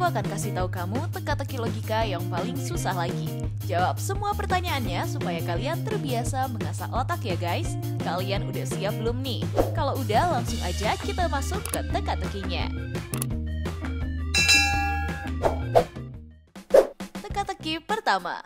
aku akan kasih tahu kamu teka-teki logika yang paling susah lagi. Jawab semua pertanyaannya supaya kalian terbiasa mengasah otak ya guys. Kalian udah siap belum nih? Kalau udah langsung aja kita masuk ke teka-tekinya. Teka-teki pertama.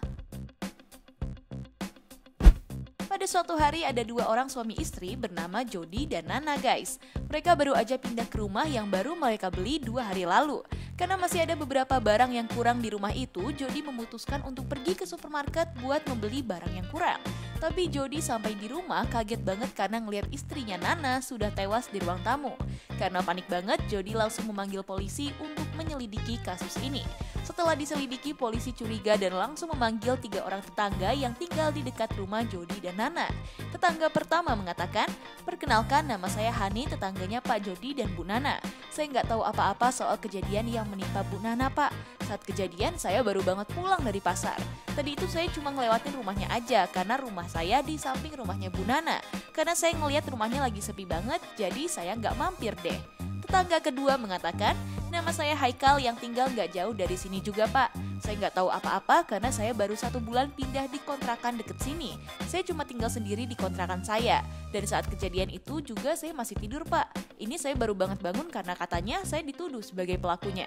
Pada suatu hari ada dua orang suami istri bernama Jody dan Nana guys. Mereka baru aja pindah ke rumah yang baru mereka beli 2 hari lalu. Karena masih ada beberapa barang yang kurang di rumah itu, Jody memutuskan untuk pergi ke supermarket buat membeli barang yang kurang. Tapi Jody sampai di rumah kaget banget karena ngelihat istrinya Nana sudah tewas di ruang tamu. Karena panik banget, Jody langsung memanggil polisi untuk menyelidiki kasus ini. Setelah diselidiki, polisi curiga dan langsung memanggil 3 orang tetangga yang tinggal di dekat rumah Jody dan Nana. Tetangga pertama mengatakan, "Perkenalkan, nama saya Hani, tetangganya Pak Jody dan Bu Nana. Saya nggak tahu apa-apa soal kejadian yang menimpa Bu Nana, Pak. Saat kejadian, saya baru banget pulang dari pasar. Tadi itu saya cuma ngelewatin rumahnya aja, karena rumah saya di samping rumahnya Bu Nana. Karena saya ngeliat rumahnya lagi sepi banget, jadi saya nggak mampir deh." Tetangga kedua mengatakan, "Nama saya Haikal yang tinggal nggak jauh dari sini juga, Pak. Saya nggak tahu apa-apa karena saya baru 1 bulan pindah di kontrakan deket sini. Saya cuma tinggal sendiri di kontrakan saya. Dan saat kejadian itu juga saya masih tidur, Pak. Ini saya baru banget bangun karena katanya saya dituduh sebagai pelakunya."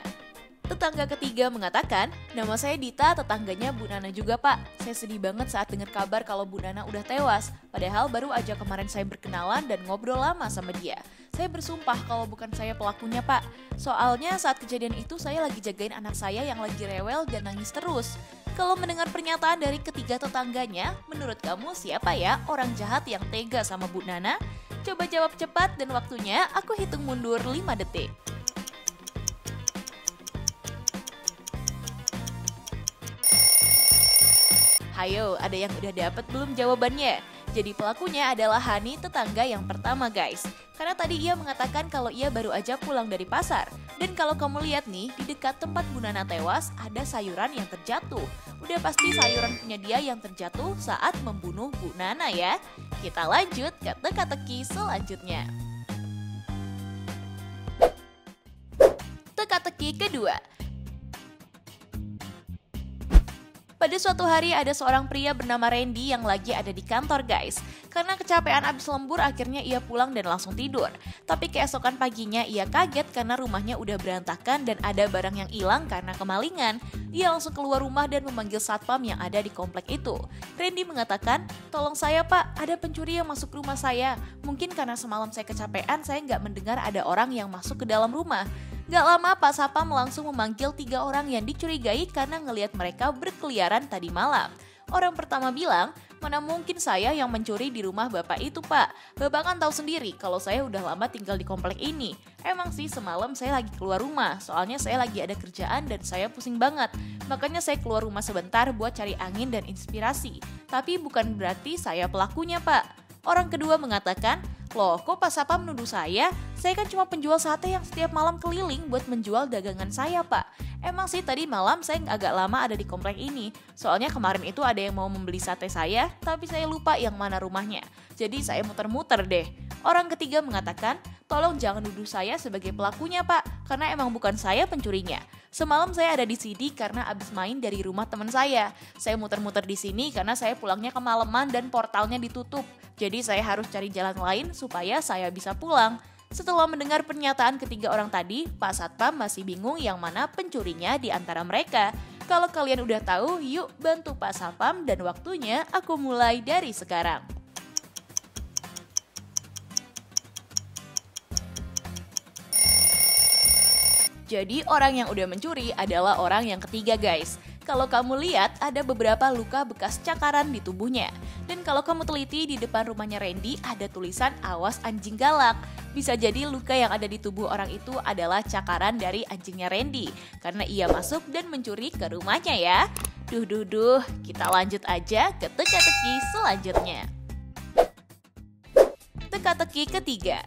Tetangga ketiga mengatakan, "Nama saya Dita, tetangganya Bu Nana juga, Pak. Saya sedih banget saat dengar kabar kalau Bu Nana udah tewas. Padahal baru aja kemarin saya berkenalan dan ngobrol lama sama dia. Saya bersumpah kalau bukan saya pelakunya, Pak. Soalnya saat kejadian itu saya lagi jagain anak saya yang lagi rewel dan nangis terus." Kalau mendengar pernyataan dari ketiga tetangganya, menurut kamu siapa ya orang jahat yang tega sama Bu Nana? Coba jawab cepat dan waktunya aku hitung mundur 5 detik. Hayo, ada yang udah dapet belum jawabannya? Jadi pelakunya adalah Hani, tetangga yang pertama guys. Karena tadi ia mengatakan kalau ia baru aja pulang dari pasar. Dan kalau kamu lihat nih, di dekat tempat Bu Nana tewas ada sayuran yang terjatuh. Udah pasti sayuran punya dia yang terjatuh saat membunuh Bu Nana ya. Kita lanjut ke teka-teki selanjutnya. Teka-teki kedua. Pada suatu hari ada seorang pria bernama Randy yang lagi ada di kantor guys. Karena kecapean abis lembur akhirnya ia pulang dan langsung tidur. Tapi keesokan paginya ia kaget karena rumahnya udah berantakan dan ada barang yang hilang karena kemalingan. Ia langsung keluar rumah dan memanggil satpam yang ada di komplek itu. Randy mengatakan, "Tolong saya Pak, ada pencuri yang masuk rumah saya. Mungkin karena semalam saya kecapean saya nggak mendengar ada orang yang masuk ke dalam rumah." Gak lama Pak Sapam langsung memanggil 3 orang yang dicurigai karena ngelihat mereka berkeliaran tadi malam. Orang pertama bilang, "Mana mungkin saya yang mencuri di rumah Bapak itu Pak. Bapak kan tahu sendiri kalau saya udah lama tinggal di komplek ini. Emang sih semalam saya lagi keluar rumah, soalnya saya lagi ada kerjaan dan saya pusing banget. Makanya saya keluar rumah sebentar buat cari angin dan inspirasi. Tapi bukan berarti saya pelakunya Pak." Orang kedua mengatakan, "Loh, kok Pak Sapam menuduh saya? Saya kan cuma penjual sate yang setiap malam keliling buat menjual dagangan saya, Pak. Emang sih tadi malam saya agak lama ada di komplek ini. Soalnya kemarin itu ada yang mau membeli sate saya, tapi saya lupa yang mana rumahnya. Jadi saya muter-muter deh." Orang ketiga mengatakan, "Tolong jangan nuduh saya sebagai pelakunya, Pak, karena emang bukan saya pencurinya. Semalam saya ada di sini karena abis main dari rumah teman saya. Saya muter-muter di sini karena saya pulangnya kemalaman dan portalnya ditutup. Jadi saya harus cari jalan lain supaya saya bisa pulang." Setelah mendengar pernyataan ketiga orang tadi, Pak Satpam masih bingung yang mana pencurinya di antara mereka. Kalau kalian udah tahu, yuk bantu Pak Satpam dan waktunya aku mulai dari sekarang. Jadi orang yang udah mencuri adalah orang yang ketiga guys. Kalau kamu lihat ada beberapa luka bekas cakaran di tubuhnya. Dan kalau kamu teliti di depan rumahnya Randy ada tulisan "Awas anjing galak". Bisa jadi luka yang ada di tubuh orang itu adalah cakaran dari anjingnya Randy. Karena ia masuk dan mencuri ke rumahnya ya. Duh, kita lanjut aja ke teka-teki selanjutnya. Teka-teki ketiga.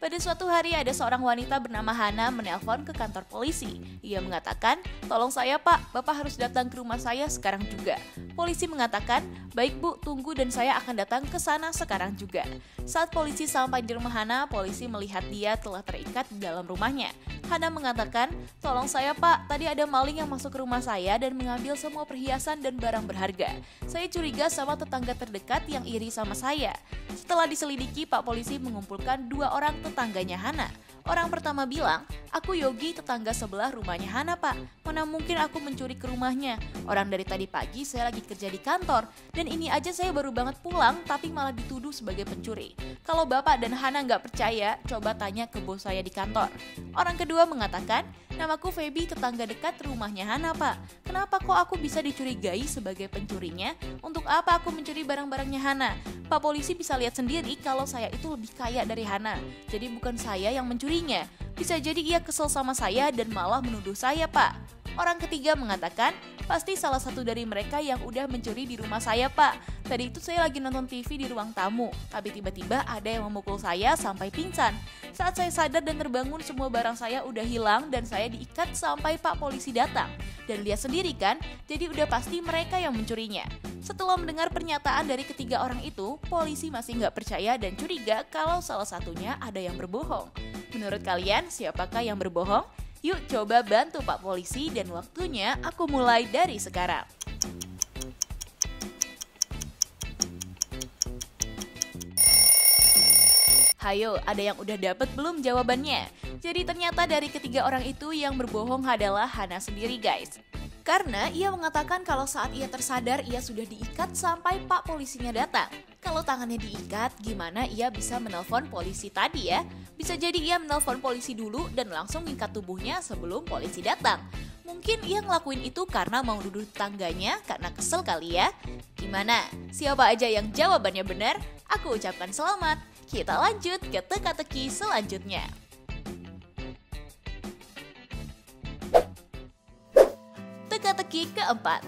Pada suatu hari ada seorang wanita bernama Hana menelpon ke kantor polisi. Ia mengatakan, "Tolong saya Pak, Bapak harus datang ke rumah saya sekarang juga." Polisi mengatakan, "Baik Bu, tunggu dan saya akan datang ke sana sekarang juga." Saat polisi sampai di rumah Hana, polisi melihat dia telah terikat di dalam rumahnya. Hana mengatakan, "Tolong saya Pak, tadi ada maling yang masuk ke rumah saya dan mengambil semua perhiasan dan barang berharga. Saya curiga sama tetangga terdekat yang iri sama saya." Setelah diselidiki, Pak Polisi mengumpulkan 2 orang tetangganya Hana. Orang pertama bilang, "Aku Yogi, tetangga sebelah rumahnya Hana Pak. Mana mungkin aku mencuri ke rumahnya. Orang dari tadi pagi saya lagi kerja di kantor. Dan ini aja saya baru banget pulang tapi malah dituduh sebagai pencuri. Kalau Bapak dan Hana nggak percaya, coba tanya ke bos saya di kantor." Orang kedua mengatakan, "Namaku Feby, tetangga dekat rumahnya Hana Pak. Kenapa kok aku bisa dicurigai sebagai pencurinya? Untuk apa aku mencuri barang-barangnya Hana? Pak Polisi bisa lihat sendiri kalau saya itu lebih kaya dari Hana. Jadi bukan saya yang mencurinya. Bisa jadi ia kesel sama saya dan malah menuduh saya Pak." Orang ketiga mengatakan, "Pasti salah satu dari mereka yang udah mencuri di rumah saya Pak. Tadi itu saya lagi nonton TV di ruang tamu, tapi tiba-tiba ada yang memukul saya sampai pingsan. Saat saya sadar dan terbangun, semua barang saya udah hilang dan saya diikat sampai Pak Polisi datang. Dan lihat sendiri kan, jadi udah pasti mereka yang mencurinya." Setelah mendengar pernyataan dari ketiga orang itu, polisi masih nggak percaya dan curiga kalau salah satunya ada yang berbohong. Menurut kalian, siapakah yang berbohong? Yuk coba bantu Pak Polisi dan waktunya aku mulai dari sekarang. Hayo, ada yang udah dapet belum jawabannya? Jadi ternyata dari ketiga orang itu yang berbohong adalah Hana sendiri guys. Karena ia mengatakan kalau saat ia tersadar ia sudah diikat sampai Pak Polisinya datang. Kalau tangannya diikat, gimana ia bisa menelpon polisi tadi ya? Bisa jadi ia menelpon polisi dulu dan langsung mengikat tubuhnya sebelum polisi datang. Mungkin ia ngelakuin itu karena mau duduk tetangganya karena kesel kali ya. Gimana? Siapa aja yang jawabannya benar? Aku ucapkan selamat. Kita lanjut ke teka-teki selanjutnya. Teka-teki keempat.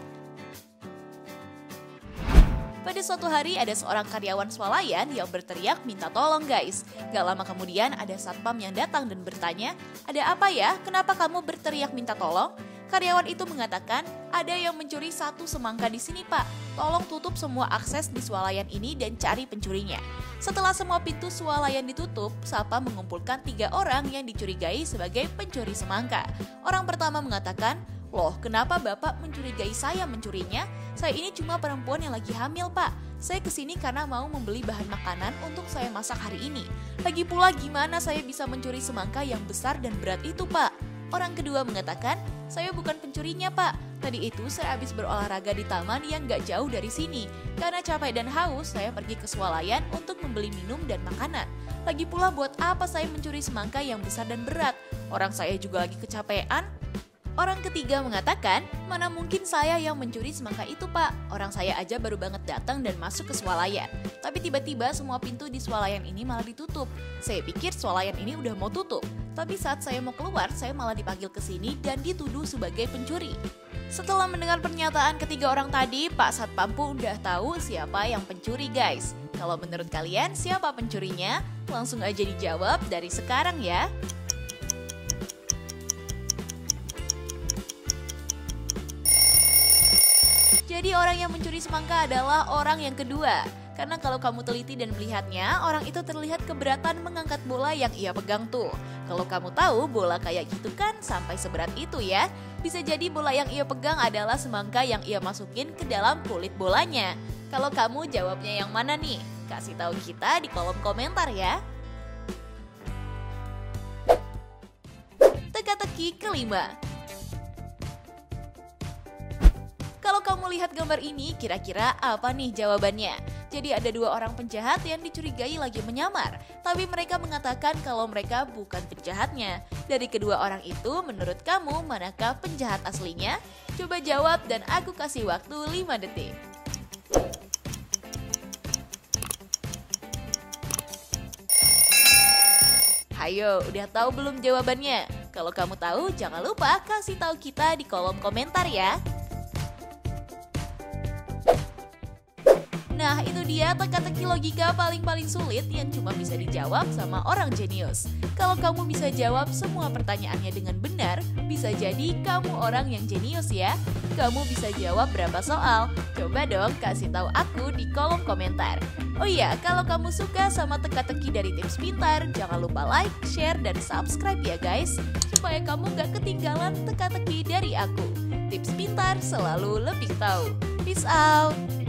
Pada suatu hari ada seorang karyawan swalayan yang berteriak minta tolong guys. Gak lama kemudian ada satpam yang datang dan bertanya, "Ada apa ya? Kenapa kamu berteriak minta tolong?" Karyawan itu mengatakan, "Ada yang mencuri 1 semangka di sini Pak. Tolong tutup semua akses di swalayan ini dan cari pencurinya." Setelah semua pintu swalayan ditutup, satpam mengumpulkan 3 orang yang dicurigai sebagai pencuri semangka. Orang pertama mengatakan, "Loh, kenapa Bapak mencurigai saya mencurinya? Saya ini cuma perempuan yang lagi hamil, Pak. Saya kesini karena mau membeli bahan makanan untuk saya masak hari ini. Lagi pula gimana saya bisa mencuri semangka yang besar dan berat itu, Pak?" Orang kedua mengatakan, "Saya bukan pencurinya, Pak. Tadi itu saya habis berolahraga di taman yang gak jauh dari sini. Karena capek dan haus, saya pergi ke swalayan untuk membeli minum dan makanan. Lagi pula buat apa saya mencuri semangka yang besar dan berat? Orang saya juga lagi kecapean." Orang ketiga mengatakan, "Mana mungkin saya yang mencuri semangka itu Pak. Orang saya aja baru banget datang dan masuk ke swalayan. Tapi tiba-tiba semua pintu di swalayan ini malah ditutup. Saya pikir swalayan ini udah mau tutup. Tapi saat saya mau keluar, saya malah dipanggil ke sini dan dituduh sebagai pencuri." Setelah mendengar pernyataan ketiga orang tadi, Pak Satpam pun udah tahu siapa yang pencuri guys. Kalau menurut kalian siapa pencurinya? Langsung aja dijawab dari sekarang ya. Jadi orang yang mencuri semangka adalah orang yang kedua. Karena kalau kamu teliti dan melihatnya, orang itu terlihat keberatan mengangkat bola yang ia pegang tuh. Kalau kamu tahu bola kayak gitu kan sampai seberat itu ya. Bisa jadi bola yang ia pegang adalah semangka yang ia masukin ke dalam kulit bolanya. Kalau kamu jawabnya yang mana nih? Kasih tahu kita di kolom komentar ya. Teka-teki kelima. Kalau kamu lihat gambar ini, kira-kira apa nih jawabannya? Jadi ada 2 orang penjahat yang dicurigai lagi menyamar, tapi mereka mengatakan kalau mereka bukan penjahatnya. Dari kedua orang itu, menurut kamu manakah penjahat aslinya? Coba jawab dan aku kasih waktu 5 detik. Hayo, udah tahu belum jawabannya? Kalau kamu tahu, jangan lupa kasih tahu kita di kolom komentar ya. Nah, Nah, itu dia teka-teki logika paling sulit yang cuma bisa dijawab sama orang jenius. Kalau kamu bisa jawab semua pertanyaannya dengan benar, bisa jadi kamu orang yang jenius ya. Kamu bisa jawab berapa soal? Coba dong kasih tahu aku di kolom komentar. Oh iya, kalau kamu suka sama teka-teki dari Tips Pintar, jangan lupa like, share, dan subscribe ya guys, supaya kamu gak ketinggalan teka-teki dari aku. Tips Pintar selalu lebih tahu. Peace out!